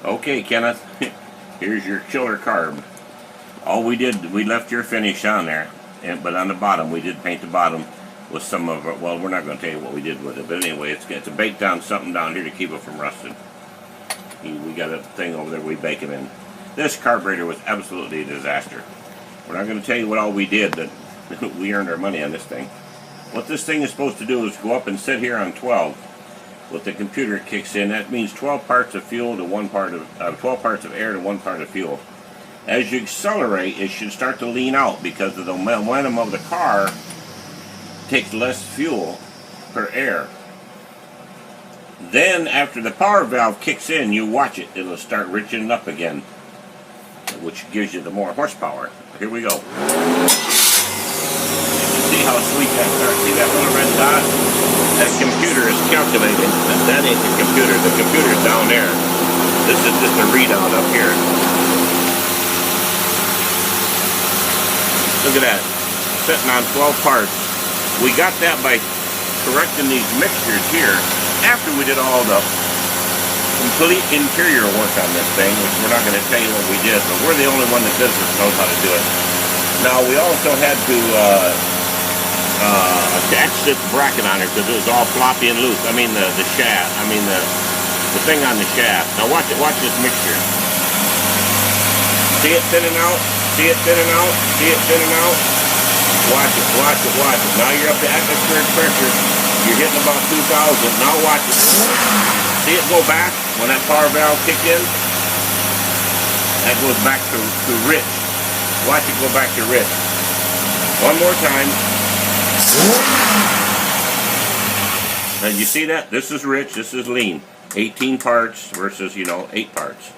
Okay, Kenneth, here's your killer carb. All we did, we left your finish on there, but on the bottom, we did paint the bottom with some of it. Well, we're not going to tell you what we did with it, but anyway, it's a baked down something down here to keep it from rusting. We got a thing over there we bake them in. This carburetor was absolutely a disaster. We're not going to tell you what all we did, that we earned our money on this thing. What this thing is supposed to do is go up and sit here on 12. With the computer it kicks in, that means 12 parts of fuel to 1 part of 12 parts of air to 1 part of fuel. As you accelerate, it should start to lean out because of the momentum of the car takes less fuel per air. Then after the power valve kicks in, you watch it, it'll start richening up again, which gives you the more horsepower. Here we go. You can see how sweet that starts. See that little red dot? That computer is calculating. That ain't the computer. The computer's down there. This is just a readout up here. Look at that. Sitting on 12 parts. We got that by correcting these mixtures here after we did all the complete interior work on this thing, which we're not going to tell you what we did, but we're the only one in the business that knows how to do it. Now, we also had to attach this bracket on it because it was all floppy and loose. I mean the shaft. I mean the thing on the shaft. Now watch it. Watch this mixture. See it thinning out. See it thinning out. See it thinning out. Watch it. Watch it. Watch it. Now you're up to atmospheric pressure. You're hitting about 2,000. Now watch it. See it go back when that power valve kicked in. That goes back to rich. Watch it go back to rich. One more time. Now you see that? This is rich, this is lean. 18 parts versus, 8 parts.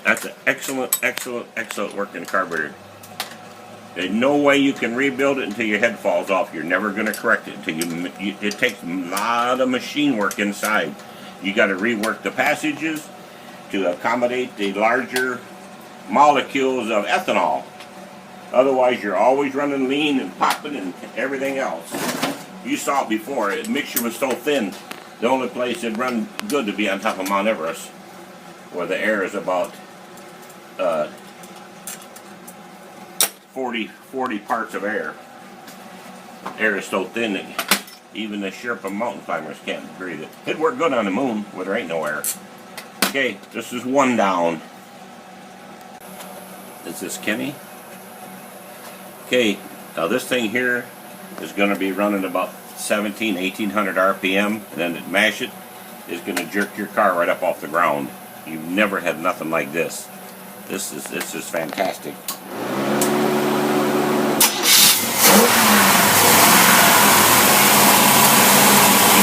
That's an excellent, excellent, excellent working carburetor. There's no way you can rebuild it until your head falls off. You're never going to correct it until it takes a lot of machine work inside. You got to rework the passages to accommodate the larger molecules of ethanol. Otherwise, you're always running lean and popping and everything else. You saw it before. The mixture was so thin, the only place it'd run good to be on top of Mount Everest, where the air is about 40 parts of air. Air is so thin that even the Sherpa mountain climbers can't breathe it. It'd work good on the moon where there ain't no air. Okay, this is one down. Is this Kenny? Okay, now this thing here is going to be running about 1800 RPM, and then to mash it is going to jerk your car right up off the ground. You've never had nothing like this. This is fantastic. You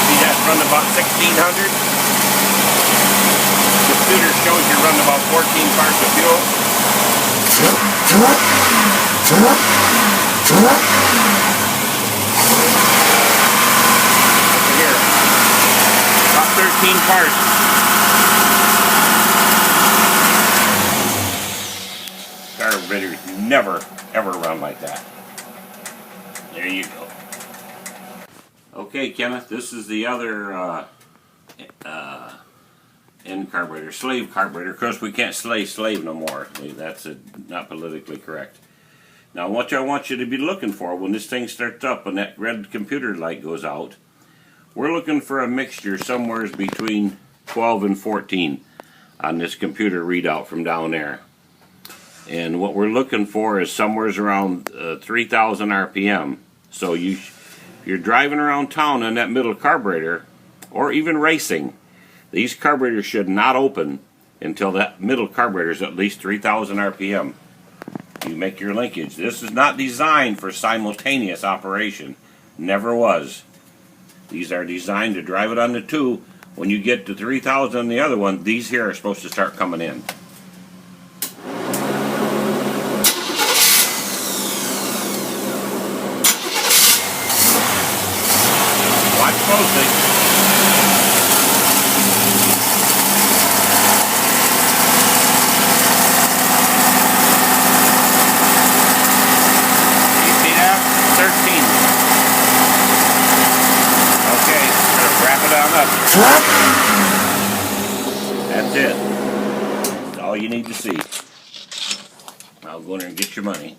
see that run about 1600? The computer shows you run about 14 parts of fuel. Here, about 13 parts. Carburetors never ever run like that. There you go. Okay, Kenneth, this is the other end carburetor, slave carburetor. Of course, we can't slave no more. That's not politically correct. Now, what I want you to be looking for when this thing starts up and that red computer light goes out, we're looking for a mixture somewhere between 12 and 14 on this computer readout from down there. And what we're looking for is somewhere around 3,000 RPM. So you're driving around town in that middle carburetor, or even racing, these carburetors should not open until that middle carburetor is at least 3,000 RPM. You make your linkage. This is not designed for simultaneous operation. Never was. These are designed to drive it on the 2. When you get to 3,000 on the other one, these here are supposed to start coming in. Watch closely. Wrap it on up. That's it. all you need to see. I'll go in there and get your money.